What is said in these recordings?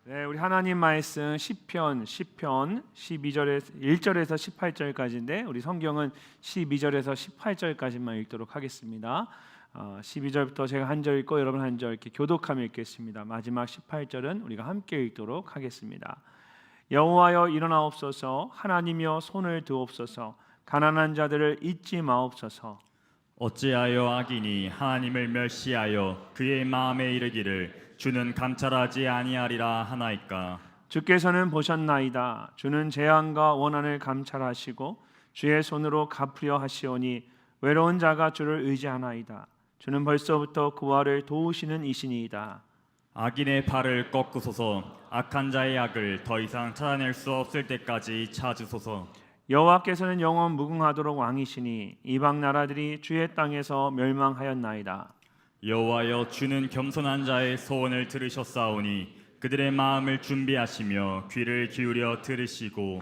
네, 우리 하나님 말씀 시편 12절에서 1절에서 18절까지인데 우리 성경은 12절에서 18절까지만 읽도록 하겠습니다. 12절부터 제가 한 절 읽고 여러분 한 절 이렇게 교독하며 읽겠습니다. 마지막 18절은 우리가 함께 읽도록 하겠습니다. 여호와여 일어나옵소서, 하나님이여 손을 드옵소서, 가난한 자들을 잊지 마옵소서. 어찌하여 악인이 하나님을 멸시하여 그의 마음에 이르기를 주는 감찰하지 아니하리라 하나이까. 주께서는 보셨나이다. 주는 재앙과 원한을 감찰하시고 주의 손으로 갚으려 하시오니 외로운 자가 주를 의지하나이다. 주는 벌써부터 그와를 도우시는 이시니이다. 악인의 발을 꺾으소서, 악한 자의 악을 더 이상 찾아낼 수 없을 때까지 찾으소서. 여호와께서는 영원 무궁하도록 왕이시니 이방 나라들이 주의 땅에서 멸망하였나이다. 여호와여, 주는 겸손한 자의 소원을 들으셨사오니 그들의 마음을 준비하시며 귀를 기울여 들으시고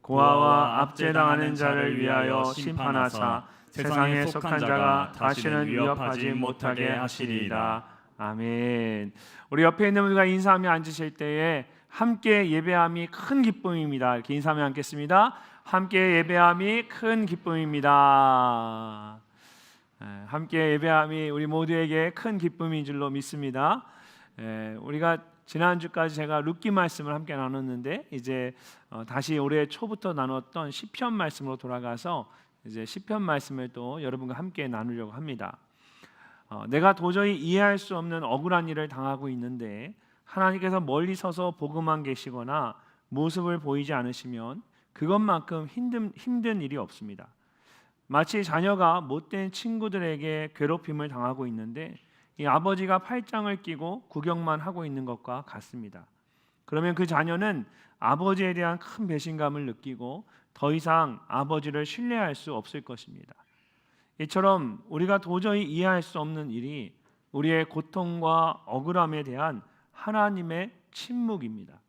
고아와 압제당하는 자를 위하여 심판하사 세상에 속한 자가 다시는 위협하지 못하게 하시리이다. 아멘. 우리 옆에 있는 분과 인사하며 앉으실 때에 함께 예배함이 큰 기쁨입니다. 이렇게 인사하며 앉겠습니다. 함께 예배함이 큰 기쁨입니다. 함께 예배함이 우리 모두에게 큰 기쁨인 줄로 믿습니다. 우리가 지난주까지 제가 룻기 말씀을 함께 나눴는데 이제 다시 올해 초부터 나눴던 시편 말씀으로 돌아가서 이제 시편 말씀을 또 여러분과 함께 나누려고 합니다. 내가 도저히 이해할 수 없는 억울한 일을 당하고 있는데 하나님께서 멀리 서서 보고만 계시거나 모습을 보이지 않으시면 그것만큼 힘든 일이 없습니다. 마치 자녀가 못된 친구들에게 괴롭힘을 당하고 있는데 이 아버지가 팔짱을 끼고 구경만 하고 있는 것과 같습니다. 그러면 그 자녀는 아버지에 대한 큰 배신감을 느끼고 더 이상 아버지를 신뢰할 수 없을 것입니다. 이처럼 우리가 도저히 이해할 수 없는 일이 우리의 고통과 억울함에 대한 하나님의 침묵입니다.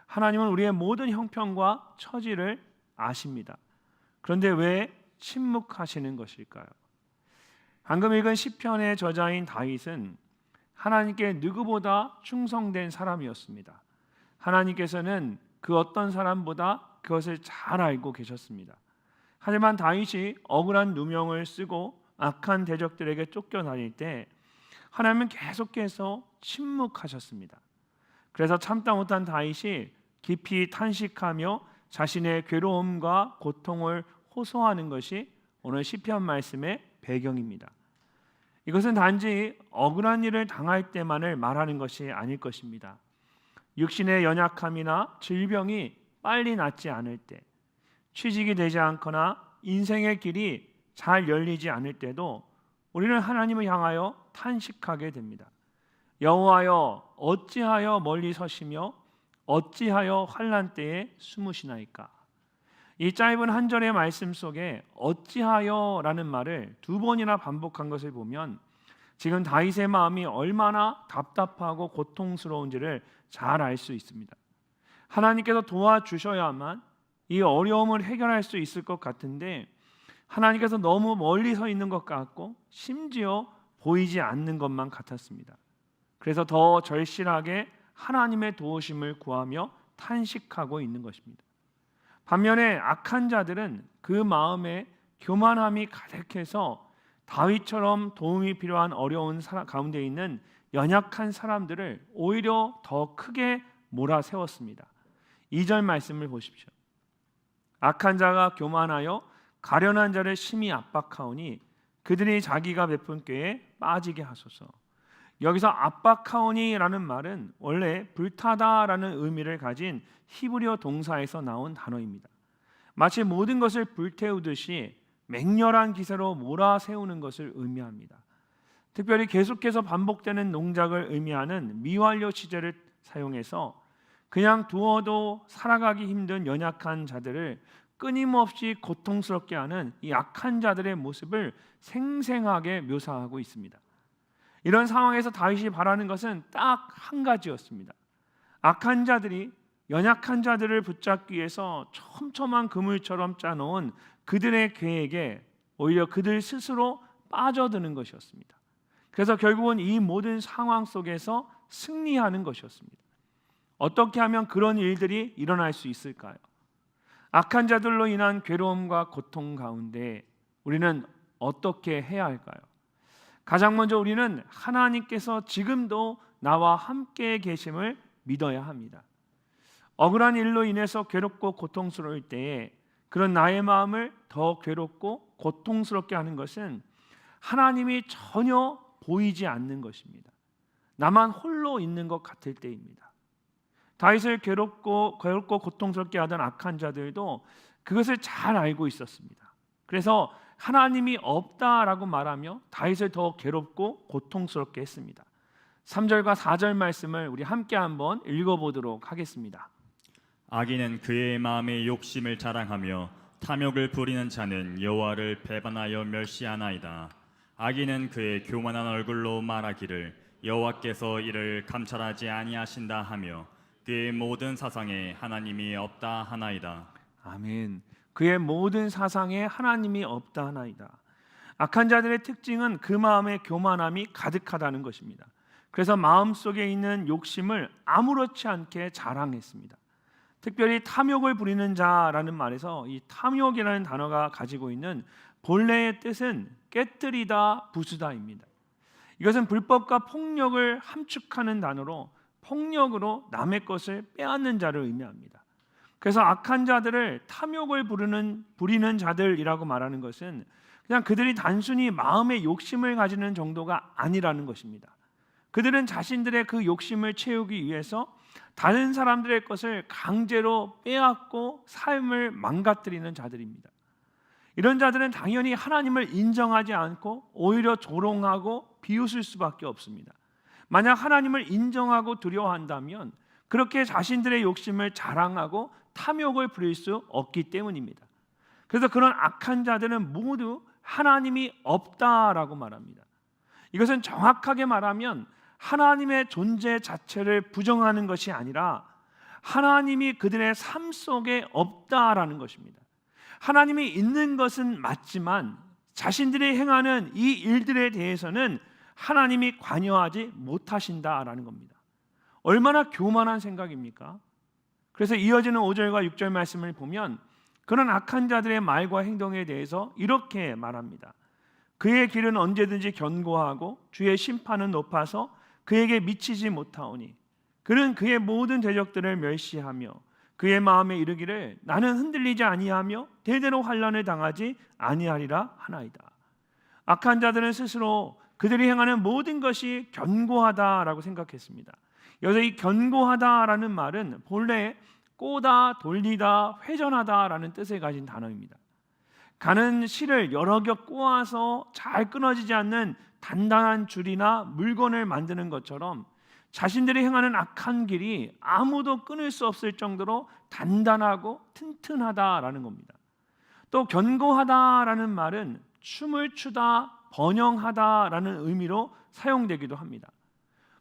하나님은 우리의 모든 형편과 처지를 아십니다. 그런데 왜 침묵하시는 것일까요? 방금 읽은 시편의 저자인 다윗은 하나님께 누구보다 충성된 사람이었습니다. 하나님께서는 그 어떤 사람보다 그것을 잘 알고 계셨습니다. 하지만 다윗이 억울한 누명을 쓰고 악한 대적들에게 쫓겨다닐 때 하나님은 계속해서 침묵하셨습니다. 그래서 참다 못한 다윗이 깊이 탄식하며 자신의 괴로움과 고통을 호소하는 것이 오늘 시편 말씀의 배경입니다. 이것은 단지 억울한 일을 당할 때만을 말하는 것이 아닐 것입니다. 육신의 연약함이나 질병이 빨리 낫지 않을 때, 취직이 되지 않거나 인생의 길이 잘 열리지 않을 때도 우리는 하나님을 향하여 탄식하게 됩니다. 여호와여, 어찌하여 멀리 서시며 어찌하여 환난 때에 숨으시나이까. 이 짧은 한 절의 말씀 속에 어찌하여라는 말을 두 번이나 반복한 것을 보면 지금 다윗의 마음이 얼마나 답답하고 고통스러운지를 잘 알 수 있습니다. 하나님께서 도와주셔야만 이 어려움을 해결할 수 있을 것 같은데 하나님께서 너무 멀리 서 있는 것 같고 심지어 보이지 않는 것만 같았습니다. 그래서 더 절실하게 하나님의 도우심을 구하며 탄식하고 있는 것입니다. 반면에 악한 자들은 그 마음에 교만함이 가득해서 다윗처럼 도움이 필요한 어려운 가운데 있는 연약한 사람들을 오히려 더 크게 몰아세웠습니다. 2절 말씀을 보십시오. 악한 자가 교만하여 가련한 자를 심히 압박하오니 그들이 자기가 베푼 꾀에 빠지게 하소서. 여기서 압박하오니라는 말은 원래 불타다라는 의미를 가진 히브리어 동사에서 나온 단어입니다. 마치 모든 것을 불태우듯이 맹렬한 기세로 몰아세우는 것을 의미합니다. 특별히 계속해서 반복되는 농작을 의미하는 미완료 시제를 사용해서 그냥 두어도 살아가기 힘든 연약한 자들을 끊임없이 고통스럽게 하는 이 악한 자들의 모습을 생생하게 묘사하고 있습니다. 이런 상황에서 다윗이 바라는 것은 딱 한 가지였습니다. 악한 자들이 연약한 자들을 붙잡기 위해서 촘촘한 그물처럼 짜놓은 그들의 계획에 오히려 그들 스스로 빠져드는 것이었습니다. 그래서 결국은 이 모든 상황 속에서 승리하는 것이었습니다. 어떻게 하면 그런 일들이 일어날 수 있을까요? 악한 자들로 인한 괴로움과 고통 가운데 우리는 어떻게 해야 할까요? 가장 먼저 우리는 하나님께서 지금도 나와 함께 계심을 믿어야 합니다. 억울한 일로 인해서 괴롭고 고통스러울 때에 그런 나의 마음을 더 괴롭고 고통스럽게 하는 것은 하나님이 전혀 보이지 않는 것입니다. 나만 홀로 있는 것 같을 때입니다. 다윗을 괴롭고 고통스럽게 하던 악한 자들도 그것을 잘 알고 있었습니다. 그래서 하나님이 없다라고 말하며 다윗을 더 괴롭고 고통스럽게 했습니다. 3절과 4절 말씀을 우리 함께 한번 읽어보도록 하겠습니다. 악인은 그의 마음의 욕심을 자랑하며 탐욕을 부리는 자는 여호와를 배반하여 멸시하나이다. 악인은 그의 교만한 얼굴로 말하기를 여호와께서 이를 감찰하지 아니하신다 하며 그의 모든 사상에 하나님이 없다 하나이다. 아멘. 그의 모든 사상에 하나님이 없다 하나이다. 악한 자들의 특징은 그 마음에 교만함이 가득하다는 것입니다. 그래서 마음속에 있는 욕심을 아무렇지 않게 자랑했습니다. 특별히 탐욕을 부리는 자라는 말에서 이 탐욕이라는 단어가 가지고 있는 본래의 뜻은 깨뜨리다, 부수다입니다. 이것은 불법과 폭력을 함축하는 단어로 폭력으로 남의 것을 빼앗는 자를 의미합니다. 그래서 악한 자들을 탐욕을 부리는 자들이라고 말하는 것은 그냥 그들이 단순히 마음의 욕심을 가지는 정도가 아니라는 것입니다. 그들은 자신들의 그 욕심을 채우기 위해서 다른 사람들의 것을 강제로 빼앗고 삶을 망가뜨리는 자들입니다. 이런 자들은 당연히 하나님을 인정하지 않고 오히려 조롱하고 비웃을 수밖에 없습니다. 만약 하나님을 인정하고 두려워한다면 그렇게 자신들의 욕심을 자랑하고 탐욕을 부릴 수 없기 때문입니다. 그래서 그런 악한 자들은 모두 하나님이 없다라고 말합니다. 이것은 정확하게 말하면 하나님의 존재 자체를 부정하는 것이 아니라 하나님이 그들의 삶 속에 없다라는 것입니다. 하나님이 있는 것은 맞지만 자신들이 행하는 이 일들에 대해서는 하나님이 관여하지 못하신다라는 겁니다. 얼마나 교만한 생각입니까? 그래서 이어지는 5절과 6절 말씀을 보면 그런 악한 자들의 말과 행동에 대해서 이렇게 말합니다. 그의 길은 언제든지 견고하고 주의 심판은 높아서 그에게 미치지 못하오니 그는 그의 모든 대적들을 멸시하며 그의 마음에 이르기를 나는 흔들리지 아니하며 대대로 환난을 당하지 아니하리라 하나이다. 악한 자들은 스스로 그들이 행하는 모든 것이 견고하다라고 생각했습니다. 여기서 이 견고하다라는 말은 본래 꼬다, 돌리다, 회전하다라는 뜻을 가진 단어입니다. 가는 실을 여러 겹 꼬아서 잘 끊어지지 않는 단단한 줄이나 물건을 만드는 것처럼 자신들이 행하는 악한 길이 아무도 끊을 수 없을 정도로 단단하고 튼튼하다라는 겁니다. 또 견고하다라는 말은 춤을 추다, 번영하다라는 의미로 사용되기도 합니다.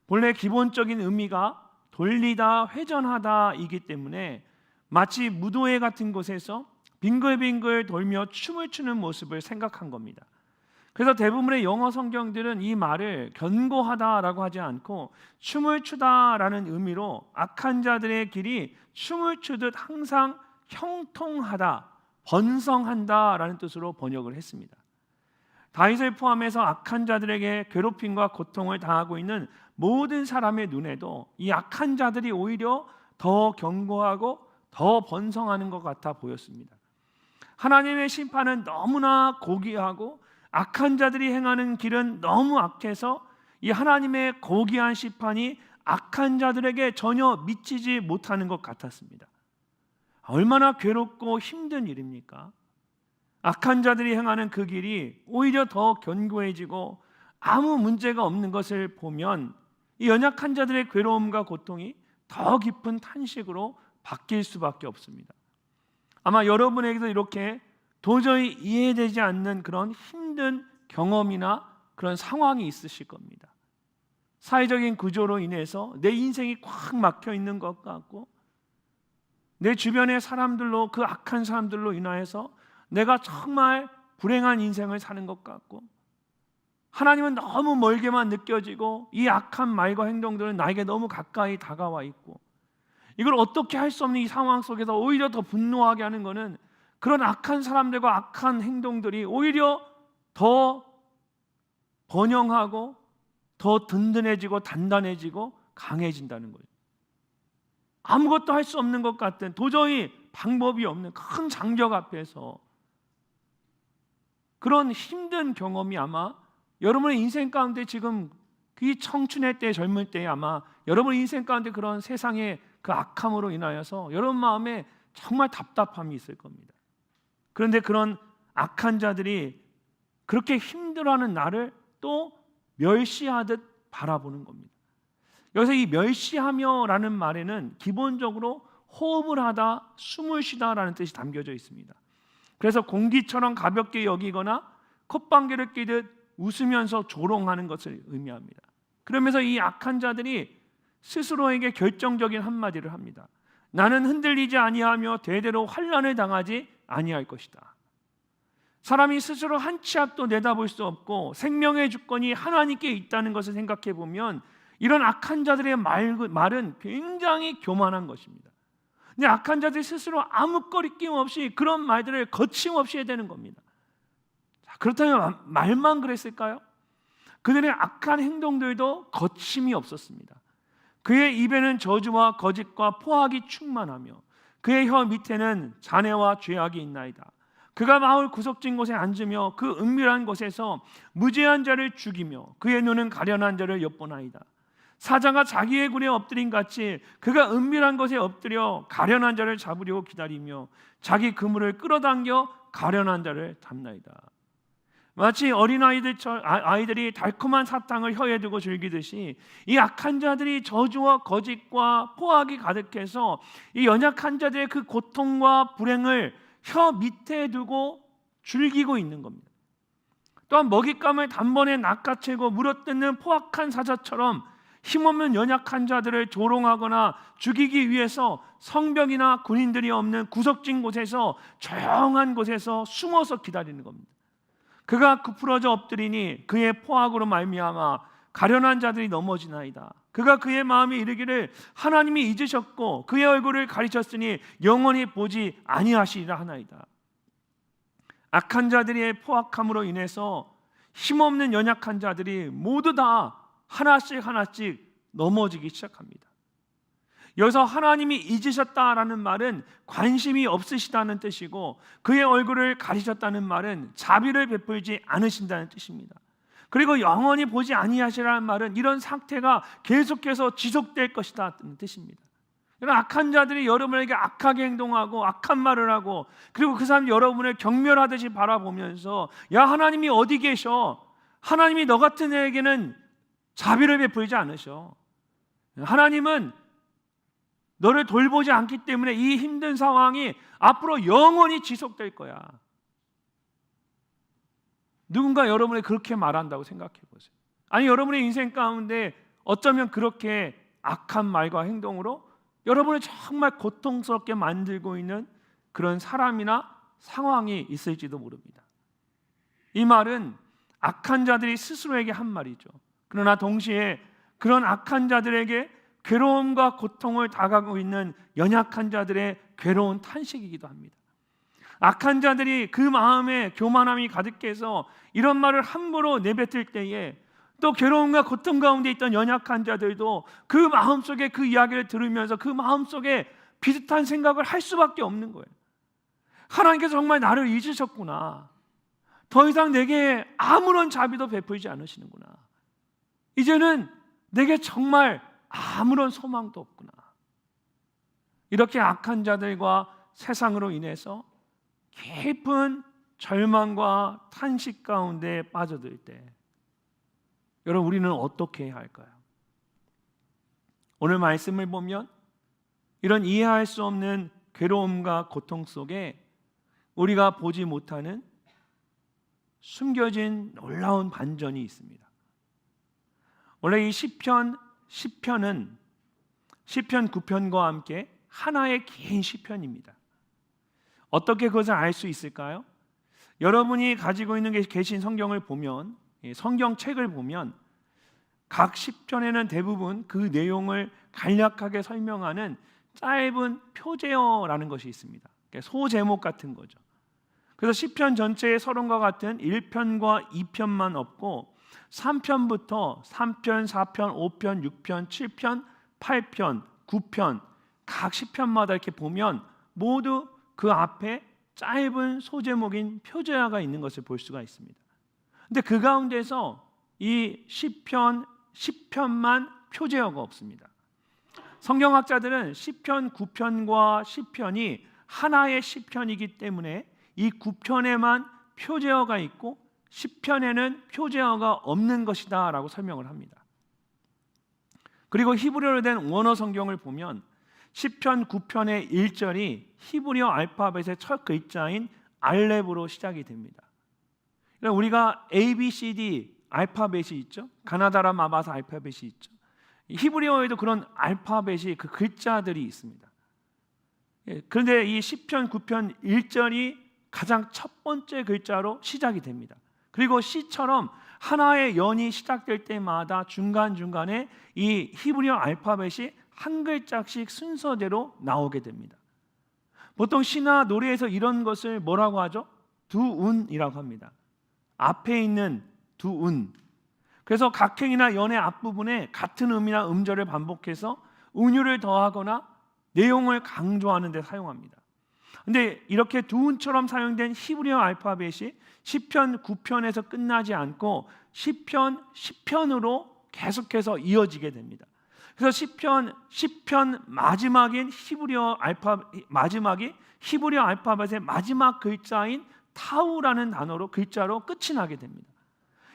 본래 기본적인 의미가 돌리다, 회전하다이기 때문에 마치 무도회 같은 곳에서 빙글빙글 돌며 춤을 추는 모습을 생각한 겁니다. 그래서 대부분의 영어 성경들은 이 말을 견고하다라고 하지 않고 춤을 추다라는 의미로 악한 자들의 길이 춤을 추듯 항상 형통하다, 번성한다라는 뜻으로 번역을 했습니다. 다윗을 포함해서 악한 자들에게 괴롭힘과 고통을 당하고 있는 모든 사람의 눈에도 이 악한 자들이 오히려 더 견고하고 더 번성하는 것 같아 보였습니다. 하나님의 심판은 너무나 고귀하고 악한 자들이 행하는 길은 너무 악해서 이 하나님의 고귀한 심판이 악한 자들에게 전혀 미치지 못하는 것 같았습니다. 얼마나 괴롭고 힘든 일입니까? 악한 자들이 행하는 그 길이 오히려 더 견고해지고 아무 문제가 없는 것을 보면 이 연약한 자들의 괴로움과 고통이 더 깊은 탄식으로 바뀔 수밖에 없습니다. 아마 여러분에게도 이렇게 도저히 이해되지 않는 그런 힘든 경험이나 그런 상황이 있으실 겁니다. 사회적인 구조로 인해서 내 인생이 꽉 막혀 있는 것 같고 내 주변의 사람들로 그 악한 사람들로 인하여서 내가 정말 불행한 인생을 사는 것 같고 하나님은 너무 멀게만 느껴지고 이 악한 말과 행동들은 나에게 너무 가까이 다가와 있고 이걸 어떻게 할 수 없는 이 상황 속에서 오히려 더 분노하게 하는 것은 그런 악한 사람들과 악한 행동들이 오히려 더 번영하고 더 든든해지고 단단해지고 강해진다는 거예요. 아무것도 할 수 없는 것 같은, 도저히 방법이 없는 큰 장벽 앞에서 그런 힘든 경험이 아마 여러분의 인생 가운데 지금 이 청춘의 때, 젊을 때에 아마 여러분의 인생 가운데 그런 세상의 그 악함으로 인하여서 여러분 마음에 정말 답답함이 있을 겁니다. 그런데 그런 악한 자들이 그렇게 힘들어하는 나를 또 멸시하듯 바라보는 겁니다. 여기서 이 멸시하며라는 말에는 기본적으로 호흡을 하다, 숨을 쉬다라는 뜻이 담겨져 있습니다. 그래서 공기처럼 가볍게 여기거나 콧방귀를 뀌듯 웃으면서 조롱하는 것을 의미합니다. 그러면서 이 악한 자들이 스스로에게 결정적인 한마디를 합니다. 나는 흔들리지 아니하며 대대로 환난을 당하지 아니할 것이다. 사람이 스스로 한 치 앞도 내다볼 수 없고 생명의 주권이 하나님께 있다는 것을 생각해 보면 이런 악한 자들의 말은 굉장히 교만한 것입니다. 근데 악한 자들이 스스로 아무 거리낌 없이 그런 말들을 거침없이 해야 되는 겁니다. 자, 그렇다면 말만 그랬을까요? 그들의 악한 행동들도 거침이 없었습니다. 그의 입에는 저주와 거짓과 포악이 충만하며 그의 혀 밑에는 잔해와 죄악이 있나이다. 그가 마을 구석진 곳에 앉으며 그 은밀한 곳에서 무죄한 자를 죽이며 그의 눈은 가련한 자를 엿보나이다. 사자가 자기의 굴에 엎드린 같이 그가 은밀한 곳에 엎드려 가련한 자를 잡으려고 기다리며 자기 그물을 끌어당겨 가련한 자를 잡나이다. 마치 아이들이 달콤한 사탕을 혀에 두고 즐기듯이 이 악한 자들이 저주와 거짓과 포악이 가득해서 이 연약한 자들의 그 고통과 불행을 혀 밑에 두고 즐기고 있는 겁니다. 또한 먹잇감을 단번에 낚아채고 물어뜯는 포악한 사자처럼 힘없는 연약한 자들을 조롱하거나 죽이기 위해서 성벽이나 군인들이 없는 구석진 곳에서 조용한 곳에서 숨어서 기다리는 겁니다. 그가 굽부러져 엎드리니 그의 포악으로 말미암아 가련한 자들이 넘어지나이다. 그가 그의 마음에 이르기를 하나님이 잊으셨고 그의 얼굴을 가리셨으니 영원히 보지 아니하시리라 하나이다. 악한 자들의 포악함으로 인해서 힘없는 연약한 자들이 모두 다 하나씩 넘어지기 시작합니다. 여기서 하나님이 잊으셨다라는 말은 관심이 없으시다는 뜻이고 그의 얼굴을 가리셨다는 말은 자비를 베풀지 않으신다는 뜻입니다. 그리고 영원히 보지 아니하시라는 말은 이런 상태가 계속해서 지속될 것이다는 뜻입니다. 악한 자들이 여러분에게 악하게 행동하고 악한 말을 하고 그리고 그 사람 여러분을 경멸하듯이 바라보면서 야 하나님이 어디 계셔? 하나님이 너 같은 애에게는 자비를 베풀지 않으셔. 하나님은 너를 돌보지 않기 때문에 이 힘든 상황이 앞으로 영원히 지속될 거야. 누군가 여러분이 그렇게 말한다고 생각해 보세요. 아니 여러분의 인생 가운데 어쩌면 그렇게 악한 말과 행동으로 여러분을 정말 고통스럽게 만들고 있는 그런 사람이나 상황이 있을지도 모릅니다. 이 말은 악한 자들이 스스로에게 한 말이죠. 그러나 동시에 그런 악한 자들에게 괴로움과 고통을 당하고 있는 연약한 자들의 괴로운 탄식이기도 합니다. 악한 자들이 그 마음에 교만함이 가득해서 이런 말을 함부로 내뱉을 때에 또 괴로움과 고통 가운데 있던 연약한 자들도 그 마음속에 그 이야기를 들으면서 그 마음속에 비슷한 생각을 할 수밖에 없는 거예요. 하나님께서 정말 나를 잊으셨구나. 더 이상 내게 아무런 자비도 베풀지 않으시는구나. 이제는 내게 정말 아무런 소망도 없구나. 이렇게 악한 자들과 세상으로 인해서 깊은 절망과 탄식 가운데 빠져들 때 여러분 우리는 어떻게 해야 할까요? 오늘 말씀을 보면 이런 이해할 수 없는 괴로움과 고통 속에 우리가 보지 못하는 숨겨진 놀라운 반전이 있습니다. 원래 이 시편은 시편 9편과 함께 하나의 긴 시편입니다. 어떻게 그것을 알 수 있을까요? 여러분이 가지고 있는 계신 성경을 보면, 성경책을 보면 각 시편에는 대부분 그 내용을 간략하게 설명하는 짧은 표제어라는 것이 있습니다. 소제목 같은 거죠. 그래서 시편 전체의 서론과 같은 1편과 2편만 없고 3편부터 3편, 4편, 5편, 6편, 7편, 8편, 9편 각 시편마다 이렇게 보면 모두 그 앞에 짧은 소제목인 표제어가 있는 것을 볼 수가 있습니다. 근데 그 가운데서 이 시편 10편만 표제어가 없습니다. 성경학자들은 시편 9편과 10편이 하나의 시편이기 때문에 이 9편에만 표제어가 있고 10편에는 표제어가 없는 것이다 라고 설명을 합니다. 그리고 히브리어로 된 원어 성경을 보면 시편 9편의 1절이 히브리어 알파벳의 첫 글자인 알렙으로 시작이 됩니다. 우리가 ABCD 알파벳이 있죠. 가나다라 마바사 알파벳이 있죠. 히브리어에도 그런 알파벳이 그 글자들이 있습니다. 그런데 이 시편 9편 1절이 가장 첫 번째 글자로 시작이 됩니다. 그리고 시처럼 하나의 연이 시작될 때마다 중간중간에 이 히브리어 알파벳이 한 글자씩 순서대로 나오게 됩니다. 보통 시나 노래에서 이런 것을 뭐라고 하죠? 두운이라고 합니다. 앞에 있는 두운. 그래서 각행이나 연의 앞부분에 같은 음이나 음절을 반복해서 은유를 더하거나 내용을 강조하는 데 사용합니다. 근데 이렇게 두운처럼 사용된 히브리어 알파벳이 시편 9편에서 끝나지 않고 시편 10편으로 계속해서 이어지게 됩니다. 그래서 시편 10편 마지막인 히브리어 알파벳의 마지막 글자인 타우라는 단어로 글자로 끝이 나게 됩니다.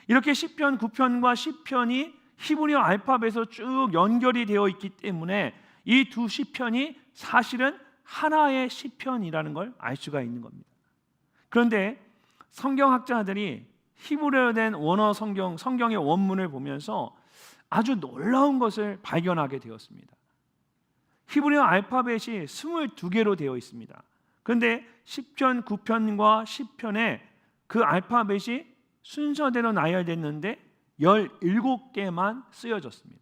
이렇게 시편 9편과 10편이 히브리어 알파벳으로 쭉 연결이 되어 있기 때문에 이 두 시편이 사실은 하나의 시편이라는 걸 알 수가 있는 겁니다. 그런데 성경학자들이 히브리어로 된 원어 성경의 원문을 보면서 아주 놀라운 것을 발견하게 되었습니다. 히브리어 알파벳이 22개로 되어 있습니다. 그런데 시편 9편과 10편에 그 알파벳이 순서대로 나열됐는데 17개만 쓰여졌습니다.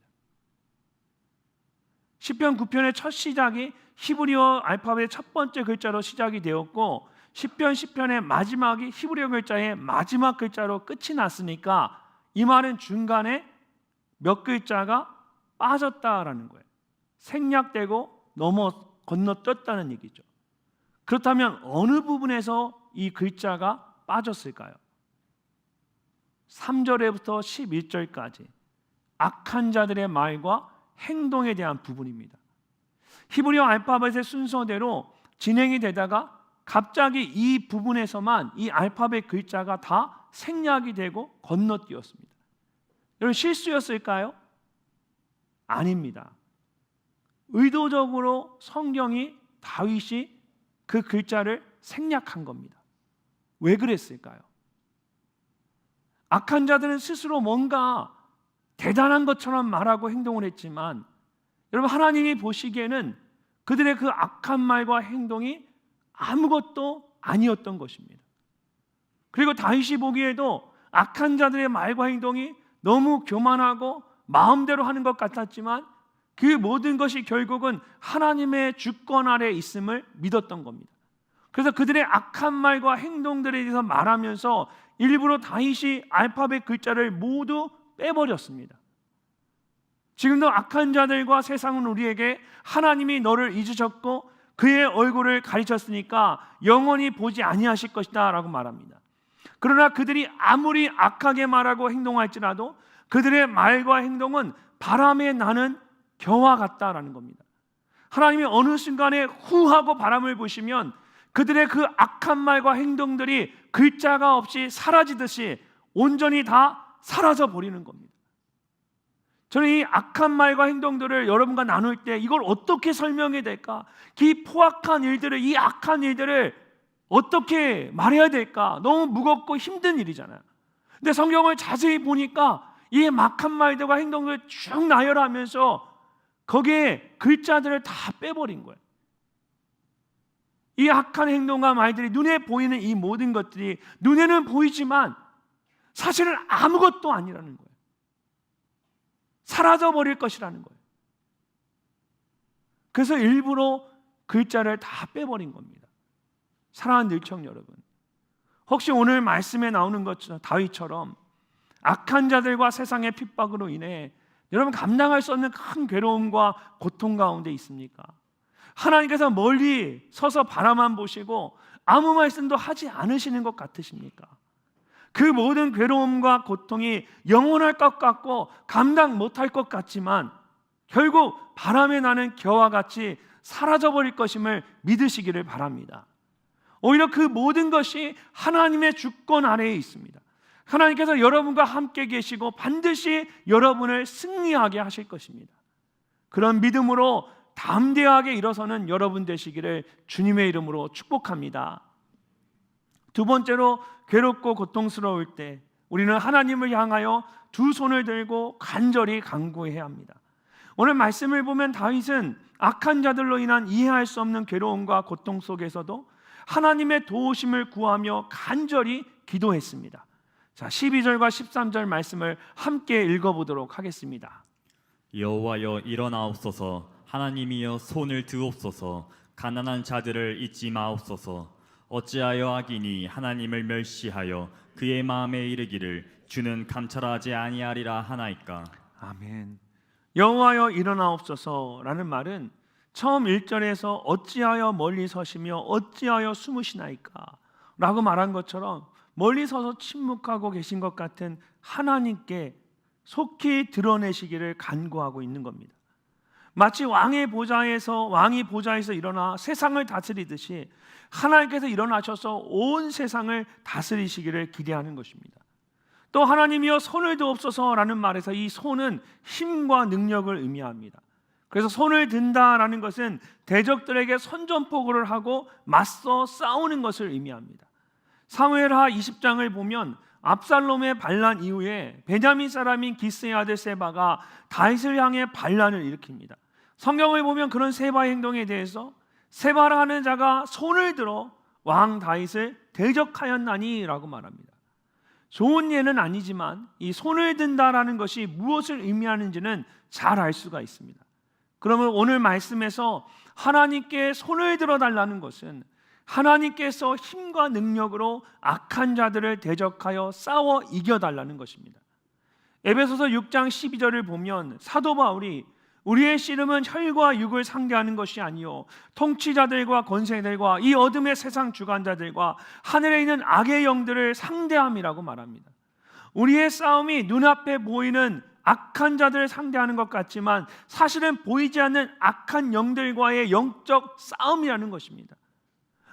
시편 9편의 첫 시작이 히브리어 알파벳의 첫 번째 글자로 시작이 되었고 시편 10편의 마지막이 히브리어 글자의 마지막 글자로 끝이 났으니까 이 말은 중간에 몇 글자가 빠졌다라는 거예요. 생략되고 건너뛰었다는 얘기죠. 그렇다면 어느 부분에서 이 글자가 빠졌을까요? 3절에부터 11절까지 악한 자들의 말과 행동에 대한 부분입니다. 히브리어 알파벳의 순서대로 진행이 되다가 갑자기 이 부분에서만 이 알파벳 글자가 다 생략이 되고 건너뛰었습니다. 여러분 실수였을까요? 아닙니다. 의도적으로 성경이 다윗이 그 글자를 생략한 겁니다. 왜 그랬을까요? 악한 자들은 스스로 뭔가 대단한 것처럼 말하고 행동을 했지만 여러분 하나님이 보시기에는 그들의 그 악한 말과 행동이 아무것도 아니었던 것입니다. 그리고 다윗이 보기에도 악한 자들의 말과 행동이 너무 교만하고 마음대로 하는 것 같았지만 그 모든 것이 결국은 하나님의 주권 아래 있음을 믿었던 겁니다. 그래서 그들의 악한 말과 행동들에 대해서 말하면서 일부러 다윗이 알파벳 글자를 모두 빼버렸습니다. 지금도 악한 자들과 세상은 우리에게 하나님이 너를 잊으셨고 그의 얼굴을 가리셨으니까 영원히 보지 아니하실 것이다 라고 말합니다. 그러나 그들이 아무리 악하게 말하고 행동할지라도 그들의 말과 행동은 바람에 나는 겨와 같다라는 겁니다. 하나님이 어느 순간에 후하고 바람을 부시면 그들의 그 악한 말과 행동들이 글자가 없이 사라지듯이 온전히 다 사라져 버리는 겁니다. 저는 이 악한 말과 행동들을 여러분과 나눌 때 이걸 어떻게 설명해야 될까? 이 포악한 일들을, 이 악한 일들을 어떻게 말해야 될까? 너무 무겁고 힘든 일이잖아요. 근데 성경을 자세히 보니까 이 악한 말들과 행동들을 쭉 나열하면서 거기에 글자들을 다 빼버린 거예요. 이 악한 행동과 말들이 눈에 보이는 이 모든 것들이 눈에는 보이지만 사실은 아무것도 아니라는 거예요. 사라져 버릴 것이라는 거예요. 그래서 일부러 글자를 다 빼버린 겁니다. 사랑하는 늘청 여러분, 혹시 오늘 말씀에 나오는 것처럼 다윗처럼 악한 자들과 세상의 핍박으로 인해 여러분 감당할 수 없는 큰 괴로움과 고통 가운데 있습니까? 하나님께서 멀리 서서 바라만 보시고 아무 말씀도 하지 않으시는 것 같으십니까? 그 모든 괴로움과 고통이 영원할 것 같고 감당 못할 것 같지만 결국 바람에 나는 겨와 같이 사라져버릴 것임을 믿으시기를 바랍니다. 오히려 그 모든 것이 하나님의 주권 아래에 있습니다. 하나님께서 여러분과 함께 계시고 반드시 여러분을 승리하게 하실 것입니다. 그런 믿음으로 담대하게 일어서는 여러분 되시기를 주님의 이름으로 축복합니다. 두 번째로, 괴롭고 고통스러울 때 우리는 하나님을 향하여 두 손을 들고 간절히 간구해야 합니다. 오늘 말씀을 보면 다윗은 악한 자들로 인한 이해할 수 없는 괴로움과 고통 속에서도 하나님의 도우심을 구하며 간절히 기도했습니다. 자, 12절과 13절 말씀을 함께 읽어보도록 하겠습니다. 여호와여 일어나옵소서. 하나님이여 손을 드옵소서. 가난한 자들을 잊지 마옵소서. 어찌하여 악인이 하나님을 멸시하여 그의 마음에 이르기를 주는 감찰하지 아니하리라 하나이까. 아멘. 여호와여 일어나옵소서라는 말은 처음 1절에서 어찌하여 멀리 서시며 어찌하여 숨으시나이까 라고 말한 것처럼 멀리 서서 침묵하고 계신 것 같은 하나님께 속히 드러내시기를 간구하고 있는 겁니다. 마치 왕이 보좌에서 일어나 세상을 다스리듯이 하나님께서 일어나셔서 온 세상을 다스리시기를 기대하는 것입니다. 또 하나님이여 손을 드옵소서라는 말에서 이 손은 힘과 능력을 의미합니다. 그래서 손을 든다라는 것은 대적들에게 선전포고를 하고 맞서 싸우는 것을 의미합니다. 사무엘하 20장을 보면 압살롬의 반란 이후에 베냐민 사람인 기스의 아들 세바가 다윗을 향해 반란을 일으킵니다. 성경을 보면 그런 세바의 행동에 대해서 세바라 하는 자가 손을 들어 왕 다윗을 대적하였나니라고 말합니다. 좋은 예는 아니지만 이 손을 든다라는 것이 무엇을 의미하는지는 잘 알 수가 있습니다. 그러면 오늘 말씀에서 하나님께 손을 들어달라는 것은 하나님께서 힘과 능력으로 악한 자들을 대적하여 싸워 이겨달라는 것입니다. 에베소서 6장 12절을 보면 사도 바울이 우리의 씨름은 혈과 육을 상대하는 것이 아니요 통치자들과 권세들과 이 어둠의 세상 주관자들과 하늘에 있는 악의 영들을 상대함이라고 말합니다. 우리의 싸움이 눈앞에 보이는 악한 자들을 상대하는 것 같지만 사실은 보이지 않는 악한 영들과의 영적 싸움이라는 것입니다.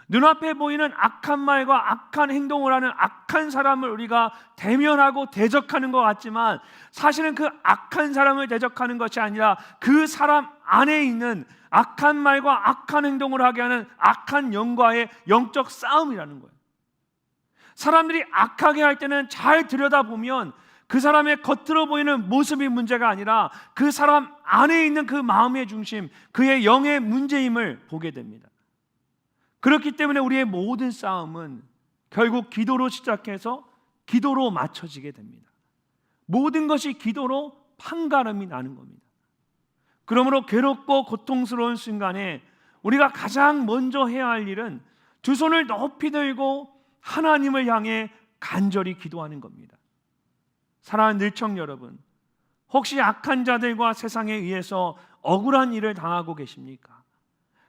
눈앞에 보이는 악한 말과 악한 행동을 하는 악한 사람을 우리가 대면하고 대적하는 것 같지만 사실은 그 악한 사람을 대적하는 것이 아니라 그 사람 안에 있는 악한 말과 악한 행동을 하게 하는 악한 영과의 영적 싸움이라는 거예요. 사람들이 악하게 할 때는 잘 들여다보면 그 사람의 겉으로 보이는 모습이 문제가 아니라 그 사람 안에 있는 그 마음의 중심, 그의 영의 문제임을 보게 됩니다. 그렇기 때문에 우리의 모든 싸움은 결국 기도로 시작해서 기도로 맞춰지게 됩니다. 모든 것이 기도로 판가름이 나는 겁니다. 그러므로 괴롭고 고통스러운 순간에 우리가 가장 먼저 해야 할 일은 두 손을 높이 들고 하나님을 향해 간절히 기도하는 겁니다. 사랑하는 늘청 여러분, 혹시 악한 자들과 세상에 의해서 억울한 일을 당하고 계십니까?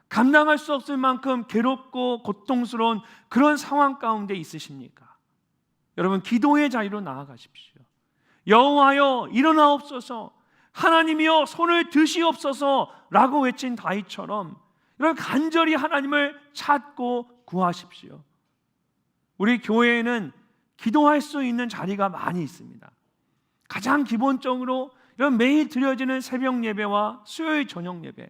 감당할 수 없을 만큼 괴롭고 고통스러운 그런 상황 가운데 있으십니까? 여러분, 기도의 자리로 나아가십시오. 여호와여 일어나옵소서, 하나님이여 손을 드시옵소서 라고 외친 다윗처럼 여러분 간절히 하나님을 찾고 구하십시오. 우리 교회에는 기도할 수 있는 자리가 많이 있습니다. 가장 기본적으로 이런 매일 드려지는 새벽 예배와 수요일 저녁 예배,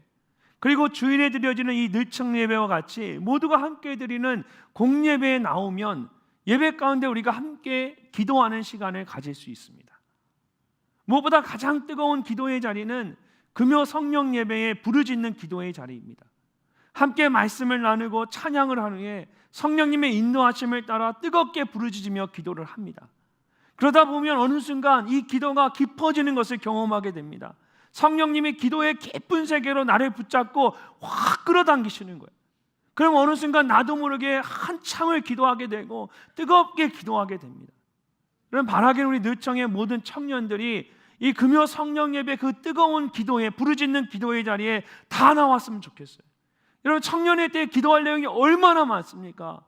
그리고 주일에 드려지는 이 늘청 예배와 같이 모두가 함께 드리는 공예배에 나오면 예배 가운데 우리가 함께 기도하는 시간을 가질 수 있습니다. 무엇보다 가장 뜨거운 기도의 자리는 금요 성령 예배에 부르짖는 기도의 자리입니다. 함께 말씀을 나누고 찬양을 한 후에 성령님의 인도하심을 따라 뜨겁게 부르짖으며 기도를 합니다. 그러다 보면 어느 순간 이 기도가 깊어지는 것을 경험하게 됩니다. 성령님이 기도의 깊은 세계로 나를 붙잡고 확 끌어당기시는 거예요. 그럼 어느 순간 나도 모르게 한참을 기도하게 되고 뜨겁게 기도하게 됩니다. 그럼 바라기는 우리 느청의 모든 청년들이 이 금요 성령 예배 그 뜨거운 기도에, 부르짖는 기도의 자리에 다 나왔으면 좋겠어요. 여러분, 청년의 때 기도할 내용이 얼마나 많습니까?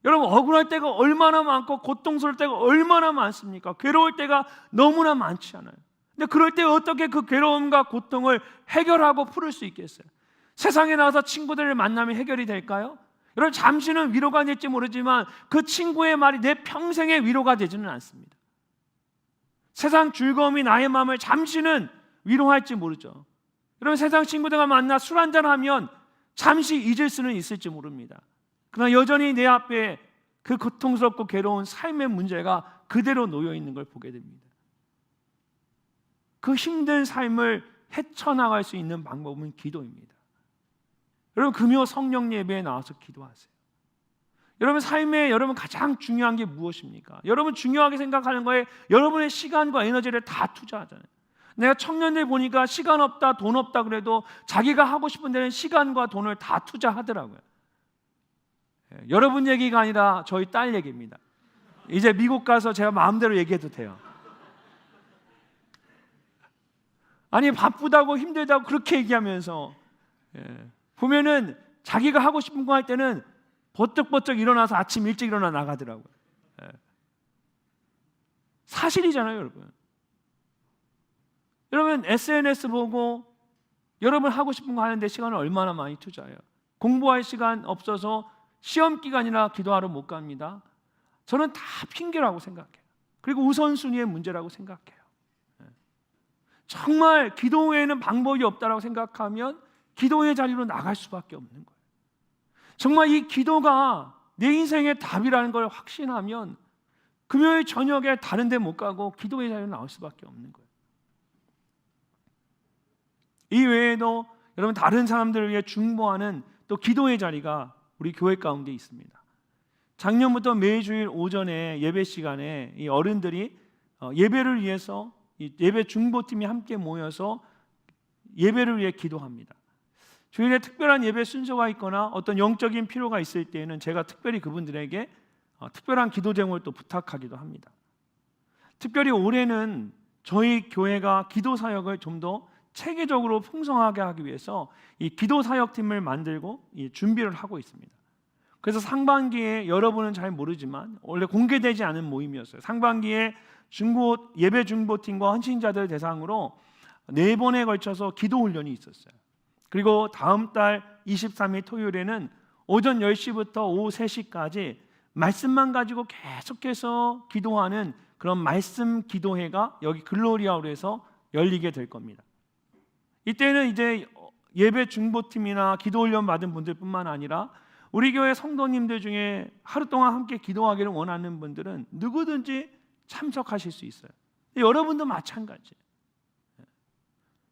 여러분, 억울할 때가 얼마나 많고 고통스러울 때가 얼마나 많습니까? 괴로울 때가 너무나 많지 않아요? 근데 그럴 때 어떻게 그 괴로움과 고통을 해결하고 풀을 수 있겠어요? 세상에 나가서 친구들을 만나면 해결이 될까요? 여러분, 잠시는 위로가 될지 모르지만 그 친구의 말이 내 평생의 위로가 되지는 않습니다. 세상 즐거움이 나의 마음을 잠시는 위로할지 모르죠. 여러분, 세상 친구들과 만나 술 한잔하면 잠시 잊을 수는 있을지 모릅니다. 그러나 여전히 내 앞에 그 고통스럽고 괴로운 삶의 문제가 그대로 놓여 있는 걸 보게 됩니다. 그 힘든 삶을 헤쳐나갈 수 있는 방법은 기도입니다. 여러분, 금요 성령 예배에 나와서 기도하세요. 여러분, 삶에 여러분 가장 중요한 게 무엇입니까? 여러분 중요하게 생각하는 거에 여러분의 시간과 에너지를 다 투자하잖아요. 내가 청년들 보니까 시간 없다, 돈 없다 그래도 자기가 하고 싶은 데는 시간과 돈을 다 투자하더라고요. 여러분 얘기가 아니라 저희 딸 얘기입니다. 이제 미국 가서 제가 마음대로 얘기해도 돼요. 아니, 바쁘다고 힘들다고 그렇게 얘기하면서 보면은 자기가 하고 싶은 거 할 때는 버쩍버쩍 일어나서 아침 일찍 일어나 나가더라고요. 사실이잖아요, 여러분. 여러분, SNS 보고 여러분 하고 싶은 거 하는데 시간을 얼마나 많이 투자해요? 공부할 시간 없어서 시험 기간이나 기도하러 못 갑니다. 저는 다 핑계라고 생각해요. 그리고 우선순위의 문제라고 생각해요. 정말 기도 외에는 방법이 없다라고 생각하면 기도의 자리로 나갈 수밖에 없는 거예요. 정말 이 기도가 내 인생의 답이라는 걸 확신하면 금요일 저녁에 다른 데 못 가고 기도의 자리로 나올 수밖에 없는 거예요. 이 외에도 여러분 다른 사람들을 위해 중보하는 또 기도의 자리가 우리 교회 가운데 있습니다. 작년부터 매주일 오전에 예배 시간에 이 어른들이 예배를 위해서 이 예배 중보팀이 함께 모여서 예배를 위해 기도합니다. 주일에 특별한 예배 순서가 있거나 어떤 영적인 필요가 있을 때에는 제가 특별히 그분들에게 특별한 기도 제목을 또 부탁하기도 합니다. 특별히 올해는 저희 교회가 기도 사역을 좀 더 체계적으로 풍성하게 하기 위해서 이 기도 사역팀을 만들고 준비를 하고 있습니다. 그래서 상반기에 여러분은 잘 모르지만 원래 공개되지 않은 모임이었어요. 상반기에 예배 중보팀과 헌신자들 대상으로 4번에 걸쳐서 기도 훈련이 있었어요. 그리고 다음 달 23일 토요일에는 오전 10시부터 오후 3시까지 말씀만 가지고 계속해서 기도하는 그런 말씀 기도회가 여기 글로리아홀에서 열리게 될 겁니다. 이때는 이제 예배 중보팀이나 기도 훈련 받은 분들뿐만 아니라 우리 교회 성도님들 중에 하루 동안 함께 기도하기를 원하는 분들은 누구든지 참석하실 수 있어요. 여러분도 마찬가지예요.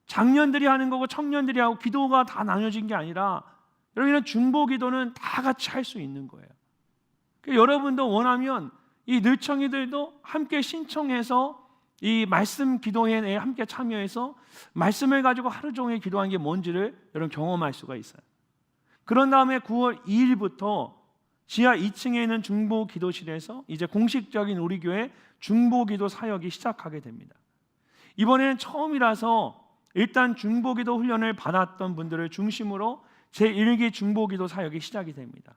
장년들이 하는 거고 청년들이 하고 기도가 다 나눠진 게 아니라 여러분은 중보 기도는 다 같이 할 수 있는 거예요. 여러분도 원하면 이 늘청이들도 함께 신청해서 이 말씀 기도회에 함께 참여해서 말씀을 가지고 하루 종일 기도한 게 뭔지를 여러분 경험할 수가 있어요. 그런 다음에 9월 2일부터 지하 2층에 있는 중보 기도실에서 이제 공식적인 우리 교회 중보 기도 사역이 시작하게 됩니다. 이번에는 처음이라서 일단 중보 기도 훈련을 받았던 분들을 중심으로 제1기 중보 기도 사역이 시작이 됩니다.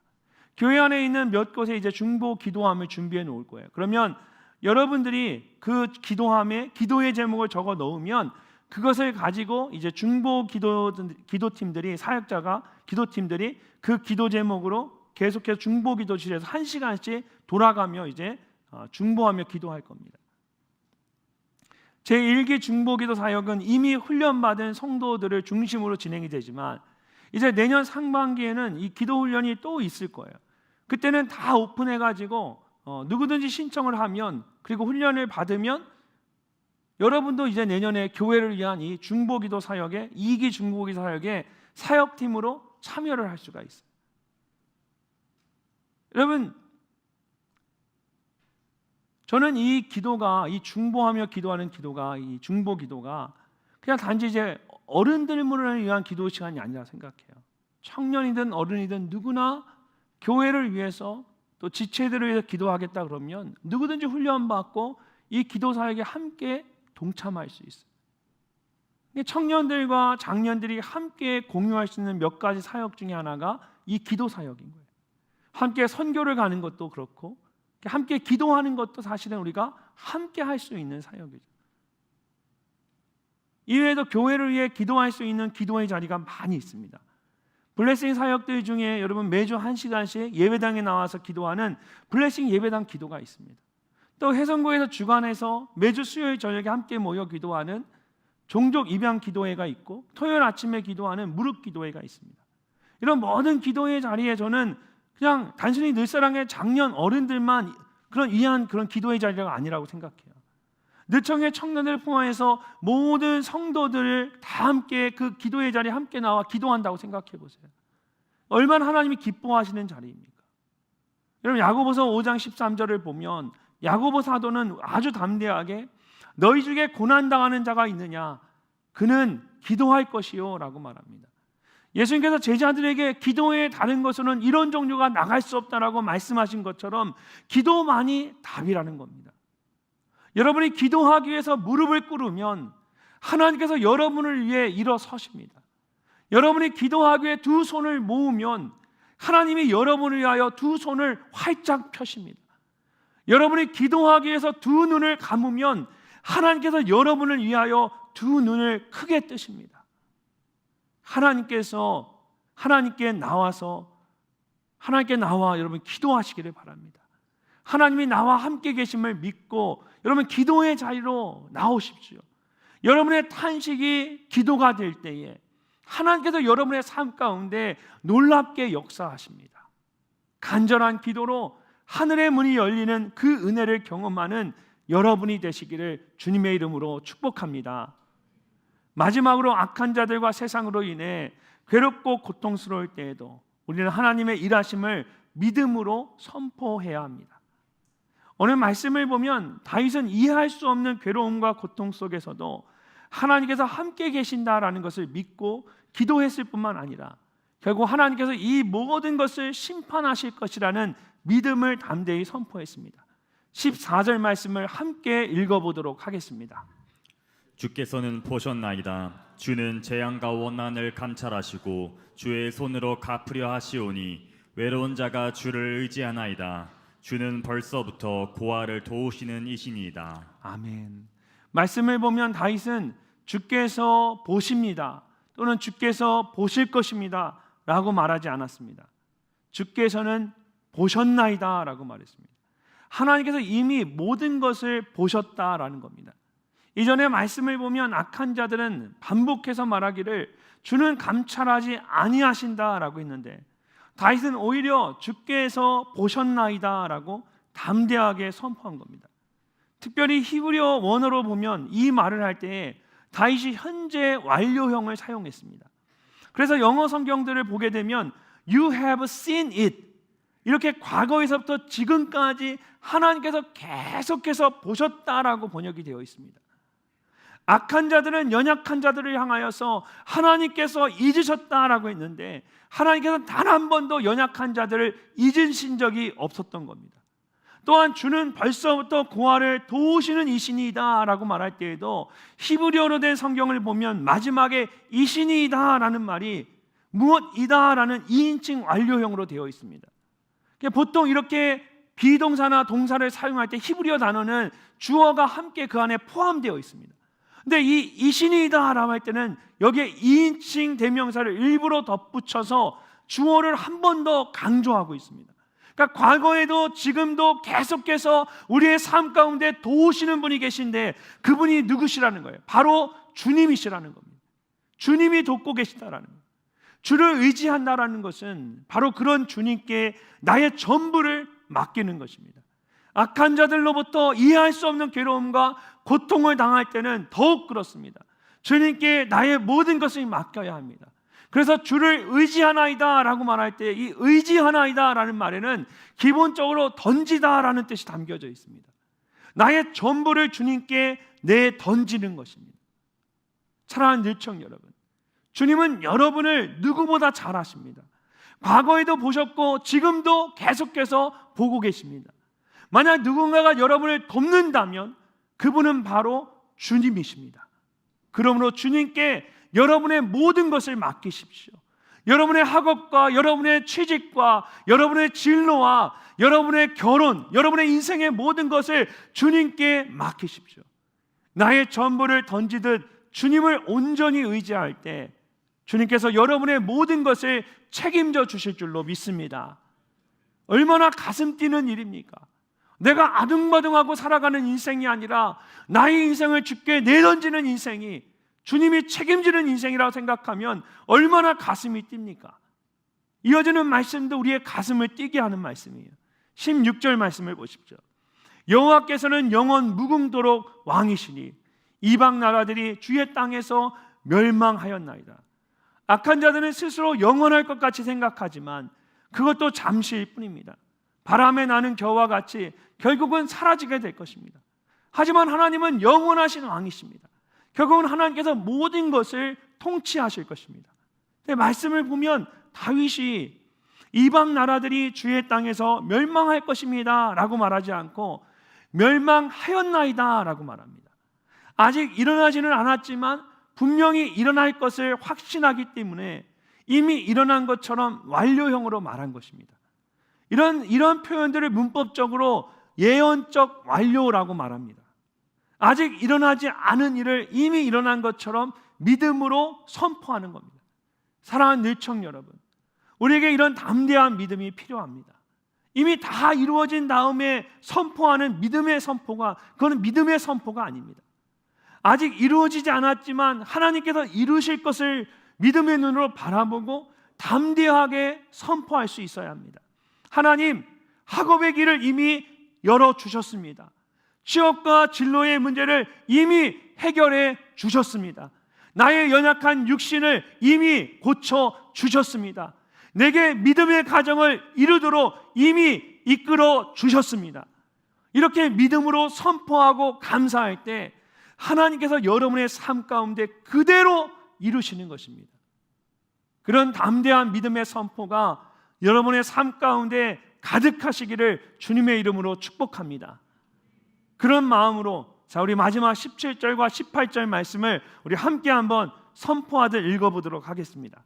교회 안에 있는 몇 곳에 이제 중보 기도함을 준비해 놓을 거예요. 그러면 여러분들이 그 기도함에 기도의 제목을 적어 넣으면 그것을 가지고 이제 중보 기도팀들이 사역자가 기도팀들이 그 기도 제목으로 계속해서 중보 기도실에서 1시간씩 돌아가며 이제 중보하며 기도할 겁니다. 제1기 중보 기도 사역은 이미 훈련받은 성도들을 중심으로 진행이 되지만 이제 내년 상반기에는 이 기도 훈련이 또 있을 거예요. 그때는 다 오픈해가지고 누구든지 신청을 하면 그리고 훈련을 받으면 여러분도 이제 내년에 교회를 위한 이 중보기도 사역에 2기 중보기도 사역에 사역팀으로 참여를 할 수가 있어요. 여러분, 저는 이 기도가 이 중보하며 기도하는 기도가 이 중보기도가 그냥 단지 이제 어른들만을 위한 기도 시간이 아니라 생각해요. 청년이든 어른이든 누구나 교회를 위해서 또 지체들을 위해서 기도하겠다 그러면 누구든지 훈련받고 이 기도 사역에 함께 동참할 수 있어요. 청년들과 장년들이 함께 공유할 수 있는 몇 가지 사역 중에 하나가 이 기도 사역인 거예요. 함께 선교를 가는 것도 그렇고 함께 기도하는 것도 사실은 우리가 함께 할 수 있는 사역이죠. 이외에도 교회를 위해 기도할 수 있는 기도의 자리가 많이 있습니다. 블레싱 사역들 중에 여러분 매주 1시간씩 예배당에 나와서 기도하는 블레싱 예배당 기도가 있습니다. 또 해성고에서 주관해서 매주 수요일 저녁에 함께 모여 기도하는 종족 입양 기도회가 있고 토요일 아침에 기도하는 무릎 기도회가 있습니다. 이런 모든 기도의 자리에 저는 그냥 단순히 늘사랑의 장년 어른들만 위한 그런 기도의 자리가 아니라고 생각해요. 느청의 청년들을 포함해서 모든 성도들을 다 함께 그 기도의 자리에 함께 나와 기도한다고 생각해 보세요. 얼마나 하나님이 기뻐하시는 자리입니까? 여러분 야고보서 5장 13절을 보면 야고보 사도는 아주 담대하게 너희 중에 고난당하는 자가 있느냐 그는 기도할 것이요 라고 말합니다. 예수님께서 제자들에게 기도의 다른 것으로는 이런 종류가 나갈 수 없다라고 말씀하신 것처럼 기도만이 답이라는 겁니다. 여러분이 기도하기 위해서 무릎을 꿇으면 하나님께서 여러분을 위해 일어서십니다. 여러분이 기도하기 위해 두 손을 모으면 하나님이 여러분을 위하여 두 손을 활짝 펴십니다. 여러분이 기도하기 위해서 두 눈을 감으면 하나님께서 여러분을 위하여 두 눈을 크게 뜨십니다. 하나님께 나와 여러분 기도하시기를 바랍니다. 하나님이 나와 함께 계심을 믿고 여러분 기도의 자리로 나오십시오. 여러분의 탄식이 기도가 될 때에 하나님께서 여러분의 삶 가운데 놀랍게 역사하십니다. 간절한 기도로 하늘의 문이 열리는 그 은혜를 경험하는 여러분이 되시기를 주님의 이름으로 축복합니다. 마지막으로 악한 자들과 세상으로 인해 괴롭고 고통스러울 때에도 우리는 하나님의 일하심을 믿음으로 선포해야 합니다. 오늘 말씀을 보면 다윗은 이해할 수 없는 괴로움과 고통 속에서도 하나님께서 함께 계신다라는 것을 믿고 기도했을 뿐만 아니라 결국 하나님께서 이 모든 것을 심판하실 것이라는 믿음을 담대히 선포했습니다. 14절 말씀을 함께 읽어보도록 하겠습니다. 주께서는 보셨나이다. 주는 재앙과 원난을 감찰하시고 주의 손으로 갚으려 하시오니 외로운 자가 주를 의지하나이다. 주는 벌써부터 고아를 도우시는 이시니이다. 아멘. 말씀을 보면 다윗은 주께서 보십니다 또는 주께서 보실 것입니다 라고 말하지 않았습니다. 주께서는 보셨나이다 라고 말했습니다. 하나님께서 이미 모든 것을 보셨다라는 겁니다. 이전에 말씀을 보면 악한 자들은 반복해서 말하기를 주는 감찰하지 아니하신다라고 했는데 다윗은 오히려 주께서 보셨나이다라고 담대하게 선포한 겁니다. 특별히 히브리어 원어로 보면 이 말을 할 때 다윗이 현재 완료형을 사용했습니다. 그래서 영어 성경들을 보게 되면 You have seen it 이렇게 과거에서부터 지금까지 하나님께서 계속해서 보셨다라고 번역이 되어 있습니다. 악한 자들은 연약한 자들을 향하여서 하나님께서 잊으셨다라고 했는데 하나님께서 단 한 번도 연약한 자들을 잊으신 적이 없었던 겁니다. 또한 주는 벌써부터 고아를 도우시는 이신이다 라고 말할 때에도 히브리어로 된 성경을 보면 마지막에 이신이다 라는 말이 무엇이다 라는 2인칭 완료형으로 되어 있습니다. 보통 이렇게 비동사나 동사를 사용할 때 히브리어 단어는 주어가 함께 그 안에 포함되어 있습니다. 근데 이 이신이다 라고 할 때는 여기에 2인칭 대명사를 일부러 덧붙여서 주어를 한 번 더 강조하고 있습니다. 그러니까 과거에도 지금도 계속해서 우리의 삶 가운데 도우시는 분이 계신데 그분이 누구시라는 거예요? 바로 주님이시라는 겁니다. 주님이 돕고 계시다라는 거예요. 주를 의지한다라는 것은 바로 그런 주님께 나의 전부를 맡기는 것입니다. 악한 자들로부터 이해할 수 없는 괴로움과 고통을 당할 때는 더욱 그렇습니다. 주님께 나의 모든 것을 맡겨야 합니다. 그래서 주를 의지하나이다 라고 말할 때 이 의지하나이다 라는 말에는 기본적으로 던지다라는 뜻이 담겨져 있습니다. 나의 전부를 주님께 내 던지는 것입니다. 사랑하는 늘청 여러분, 주님은 여러분을 누구보다 잘 아십니다. 과거에도 보셨고 지금도 계속해서 보고 계십니다. 만약 누군가가 여러분을 돕는다면 그분은 바로 주님이십니다. 그러므로 주님께 여러분의 모든 것을 맡기십시오. 여러분의 학업과 여러분의 취직과 여러분의 진로와 여러분의 결혼, 여러분의 인생의 모든 것을 주님께 맡기십시오. 나의 전부를 던지듯 주님을 온전히 의지할 때 주님께서 여러분의 모든 것을 책임져 주실 줄로 믿습니다. 얼마나 가슴 뛰는 일입니까? 내가 아둥바둥하고 살아가는 인생이 아니라 나의 인생을 주께 내던지는 인생이 주님이 책임지는 인생이라고 생각하면 얼마나 가슴이 뜁니까? 이어지는 말씀도 우리의 가슴을 뛰게 하는 말씀이에요. 16절 말씀을 보십시오. 여호와께서는 영원 무궁토록 왕이시니 이방 나라들이 주의 땅에서 멸망하였나이다. 악한 자들은 스스로 영원할 것 같이 생각하지만 그것도 잠시일 뿐입니다. 바람에 나는 겨와 같이 결국은 사라지게 될 것입니다. 하지만 하나님은 영원하신 왕이십니다. 결국은 하나님께서 모든 것을 통치하실 것입니다. 근데 말씀을 보면 다윗이 이방 나라들이 주의 땅에서 멸망할 것입니다 라고 말하지 않고 멸망하였나이다 라고 말합니다. 아직 일어나지는 않았지만 분명히 일어날 것을 확신하기 때문에 이미 일어난 것처럼 완료형으로 말한 것입니다. 이런 표현들을 문법적으로 예언적 완료라고 말합니다. 아직 일어나지 않은 일을 이미 일어난 것처럼 믿음으로 선포하는 겁니다. 사랑하는 늘청 여러분, 우리에게 이런 담대한 믿음이 필요합니다. 이미 다 이루어진 다음에 선포하는 믿음의 선포가, 그건 믿음의 선포가 아닙니다. 아직 이루어지지 않았지만 하나님께서 이루실 것을 믿음의 눈으로 바라보고 담대하게 선포할 수 있어야 합니다. 하나님, 학업의 길을 이미 열어주셨습니다. 취업과 진로의 문제를 이미 해결해 주셨습니다. 나의 연약한 육신을 이미 고쳐주셨습니다. 내게 믿음의 가정을 이루도록 이미 이끌어 주셨습니다. 이렇게 믿음으로 선포하고 감사할 때 하나님께서 여러분의 삶 가운데 그대로 이루시는 것입니다. 그런 담대한 믿음의 선포가 여러분의 삶 가운데 가득하시기를 주님의 이름으로 축복합니다. 그런 마음으로 자, 우리 마지막 17절과 18절 말씀을 우리 함께 한번 선포하듯 읽어보도록 하겠습니다.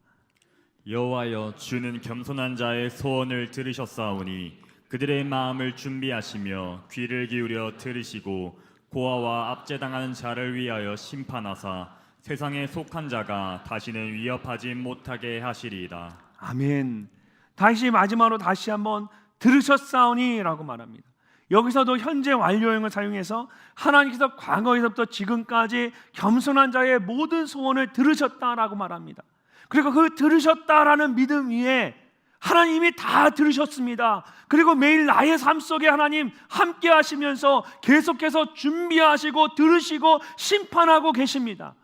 여호와여, 주는 겸손한 자의 소원을 들으셨사오니 그들의 마음을 준비하시며 귀를 기울여 들으시고 고아와 압제당하는 자를 위하여 심판하사 세상에 속한 자가 다시는 위협하지 못하게 하시리이다. 아멘. 다시 마지막으로 다시 한번 들으셨사오니 라고 말합니다. 여기서도 현재 완료형을 사용해서 하나님께서 과거에서부터 지금까지 겸손한 자의 모든 소원을 들으셨다라고 말합니다. 그리고 그 들으셨다라는 믿음 위에 하나님이 다 들으셨습니다. 그리고 매일 나의 삶 속에 하나님 함께 하시면서 계속해서 준비하시고 들으시고 심판하고 계십니다.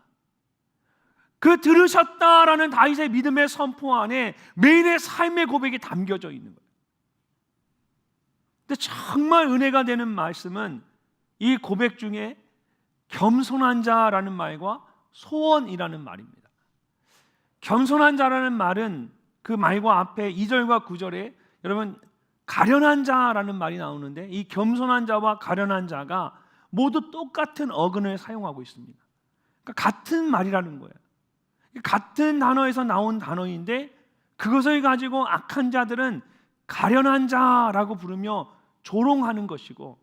그 들으셨다라는 다윗의 믿음의 선포 안에 매일의 삶의 고백이 담겨져 있는 거예요. 근데 정말 은혜가 되는 말씀은 이 고백 중에 겸손한 자라는 말과 소원이라는 말입니다. 겸손한 자라는 말은 그 말과 앞에 2절과 9절에 여러분 가련한 자라는 말이 나오는데 이 겸손한 자와 가련한 자가 모두 똑같은 어근을 사용하고 있습니다. 그러니까 같은 말이라는 거예요. 같은 단어에서 나온 단어인데 그것을 가지고 악한 자들은 가련한 자라고 부르며 조롱하는 것이고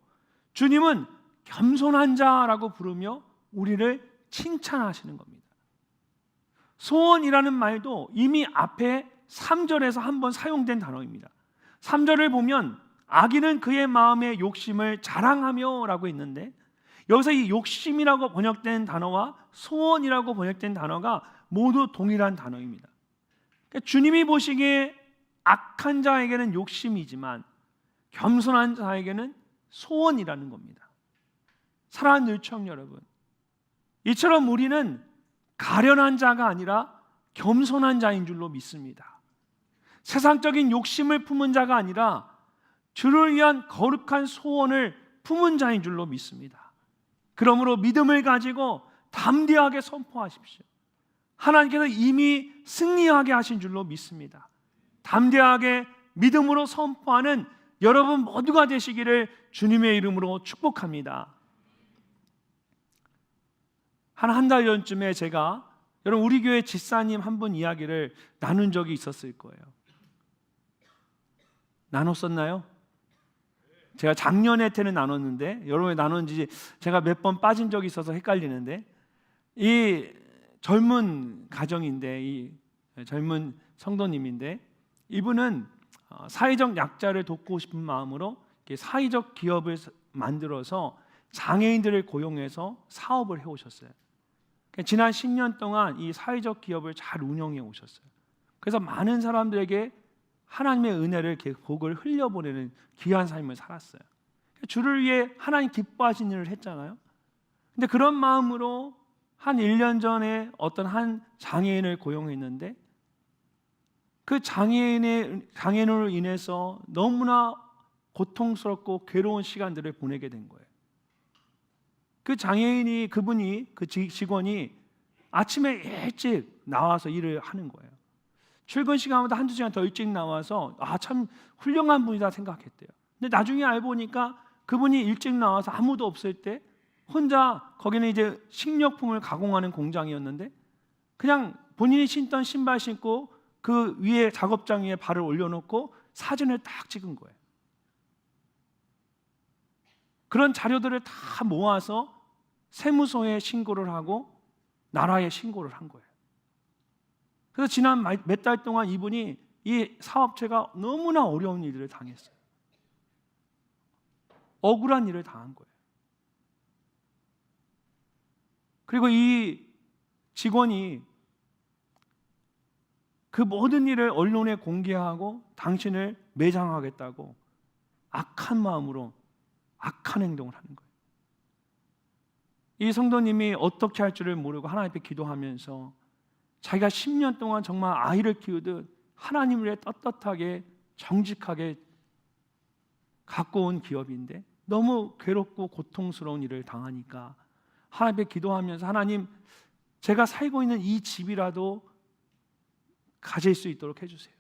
주님은 겸손한 자라고 부르며 우리를 칭찬하시는 겁니다. 소원이라는 말도 이미 앞에 3절에서 한번 사용된 단어입니다. 3절을 보면 악인은 그의 마음의 욕심을 자랑하며 라고 있는데 여기서 이 욕심이라고 번역된 단어와 소원이라고 번역된 단어가 모두 동일한 단어입니다. 그러니까 주님이 보시기에 악한 자에게는 욕심이지만 겸손한 자에게는 소원이라는 겁니다. 사랑하는 늘청 여러분, 이처럼 우리는 가련한 자가 아니라 겸손한 자인 줄로 믿습니다. 세상적인 욕심을 품은 자가 아니라 주를 위한 거룩한 소원을 품은 자인 줄로 믿습니다. 그러므로 믿음을 가지고 담대하게 선포하십시오. 하나님께서 이미 승리하게 하신 줄로 믿습니다. 담대하게 믿음으로 선포하는 여러분 모두가 되시기를 주님의 이름으로 축복합니다. 한 달 전쯤에 제가 여러분 우리 교회 집사님 한 분 이야기를 나눈 적이 있었을 거예요. 나눴었나요? 제가 작년에 때는 나눴는데 여러분이 나눴는지 제가 몇 번 빠진 적이 있어서 헷갈리는데, 이 젊은 가정인데, 이 젊은 성도님인데, 이분은 사회적 약자를 돕고 싶은 마음으로 사회적 기업을 만들어서 장애인들을 고용해서 사업을 해오셨어요. 지난 10년 동안 이 사회적 기업을 잘 운영해 오셨어요. 그래서 많은 사람들에게 하나님의 은혜를, 복을 흘려보내는 귀한 삶을 살았어요. 주를 위해 하나님 기뻐하신 일을 했잖아요. 근데 그런 마음으로 한 1년 전에 어떤 한 장애인을 고용했는데, 그 장애인으로 인해서 너무나 고통스럽고 괴로운 시간들을 보내게 된 거예요. 그 직원이 아침에 일찍 나와서 일을 하는 거예요. 출근 시간보다 한두 시간 더 일찍 나와서 참 훌륭한 분이다 생각했대요. 근데 나중에 알고 보니까 그분이 일찍 나와서 아무도 없을 때 혼자, 거기는 이제 식료품을 가공하는 공장이었는데, 그냥 본인이 신던 신발 신고 그 위에 작업장 위에 발을 올려놓고 사진을 딱 찍은 거예요. 그런 자료들을 다 모아서 세무서에 신고를 하고 나라에 신고를 한 거예요. 그래서 지난 몇 달 동안 이분이 이 사업체가 너무나 어려운 일들을 당했어요. 억울한 일을 당한 거예요. 그리고 이 직원이 그 모든 일을 언론에 공개하고 당신을 매장하겠다고 악한 마음으로 악한 행동을 하는 거예요. 이 성도님이 어떻게 할 줄을 모르고 하나님 앞에 기도하면서 자기가 10년 동안 정말 아이를 키우듯 하나님을 위해 떳떳하게 정직하게 갖고 온 기업인데 너무 괴롭고 고통스러운 일을 당하니까 하나님 앞에 기도하면서, 하나님, 제가 살고 있는 이 집이라도 가질 수 있도록 해주세요.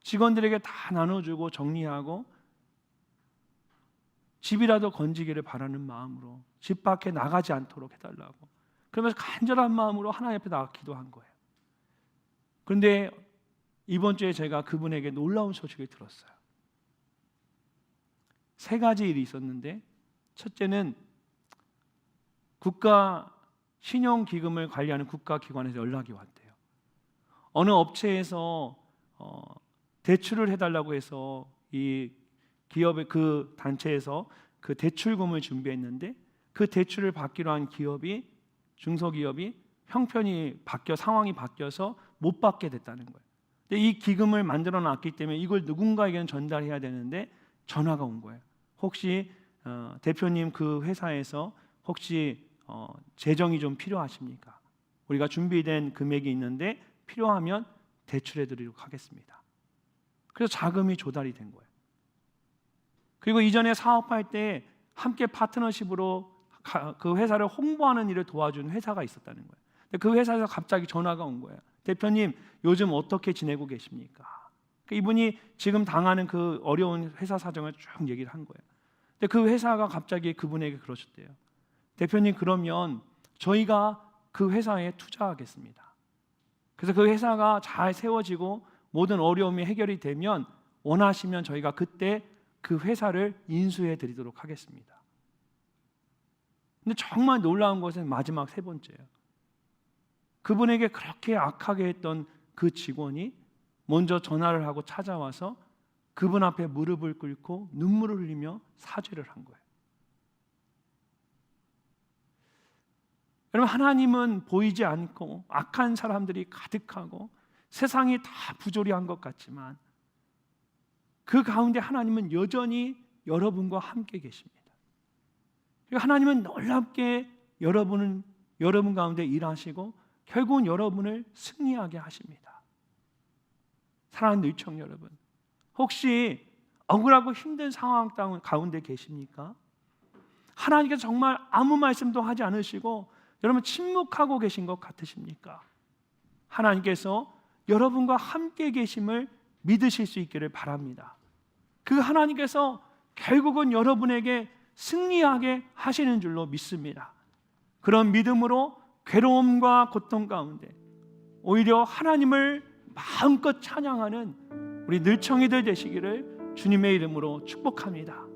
직원들에게 다 나눠주고 정리하고 집이라도 건지기를 바라는 마음으로 집 밖에 나가지 않도록 해달라고, 그러면서 간절한 마음으로 하나님 앞에 나가 기도한 거예요. 그런데 이번 주에 제가 그분에게 놀라운 소식을 들었어요. 3가지 일이 있었는데, 첫째는 국가 신용기금을 관리하는 국가기관에서 연락이 왔대요. 어느 업체에서 대출을 해달라고 해서 이 기업의 그 단체에서 그 대출금을 준비했는데, 그 대출을 받기로 한 기업이, 중소기업이 형편이 상황이 바뀌어서 못 받게 됐다는 거예요. 근데 이 기금을 만들어 놨기 때문에 이걸 누군가에게는 전달해야 되는데 전화가 온 거예요. 혹시 대표님 그 회사에서 혹시 재정이 좀 필요하십니까? 우리가 준비된 금액이 있는데 필요하면 대출해 드리도록 하겠습니다. 그래서 자금이 조달이 된 거예요. 그리고 이전에 사업할 때 함께 파트너십으로 그 회사를 홍보하는 일을 도와준 회사가 있었다는 거예요. 근데 그 회사에서 갑자기 전화가 온 거예요. 대표님, 요즘 어떻게 지내고 계십니까? 이분이 지금 당하는 그 어려운 회사 사정을 쭉 얘기를 한 거예요. 근데 그 회사가 갑자기 그분에게 그러셨대요. 대표님, 그러면 저희가 그 회사에 투자하겠습니다. 그래서 그 회사가 잘 세워지고 모든 어려움이 해결이 되면 원하시면 저희가 그때 그 회사를 인수해 드리도록 하겠습니다. 근데 정말 놀라운 것은 마지막 3번째예요. 그분에게 그렇게 악하게 했던 그 직원이 먼저 전화를 하고 찾아와서 그분 앞에 무릎을 꿇고 눈물을 흘리며 사죄를 한 거예요. 여러분, 하나님은 보이지 않고 악한 사람들이 가득하고 세상이 다 부조리한 것 같지만 그 가운데 하나님은 여전히 여러분과 함께 계십니다. 그리고 하나님은 놀랍게 여러분 가운데 일하시고 결국은 여러분을 승리하게 하십니다. 사랑하는 의청 여러분, 혹시 억울하고 힘든 상황 가운데 계십니까? 하나님께서 정말 아무 말씀도 하지 않으시고 여러분 침묵하고 계신 것 같으십니까? 하나님께서 여러분과 함께 계심을 믿으실 수 있기를 바랍니다. 그 하나님께서 결국은 여러분에게 승리하게 하시는 줄로 믿습니다. 그런 믿음으로 괴로움과 고통 가운데 오히려 하나님을 마음껏 찬양하는 우리 늘청이들 되시기를 주님의 이름으로 축복합니다.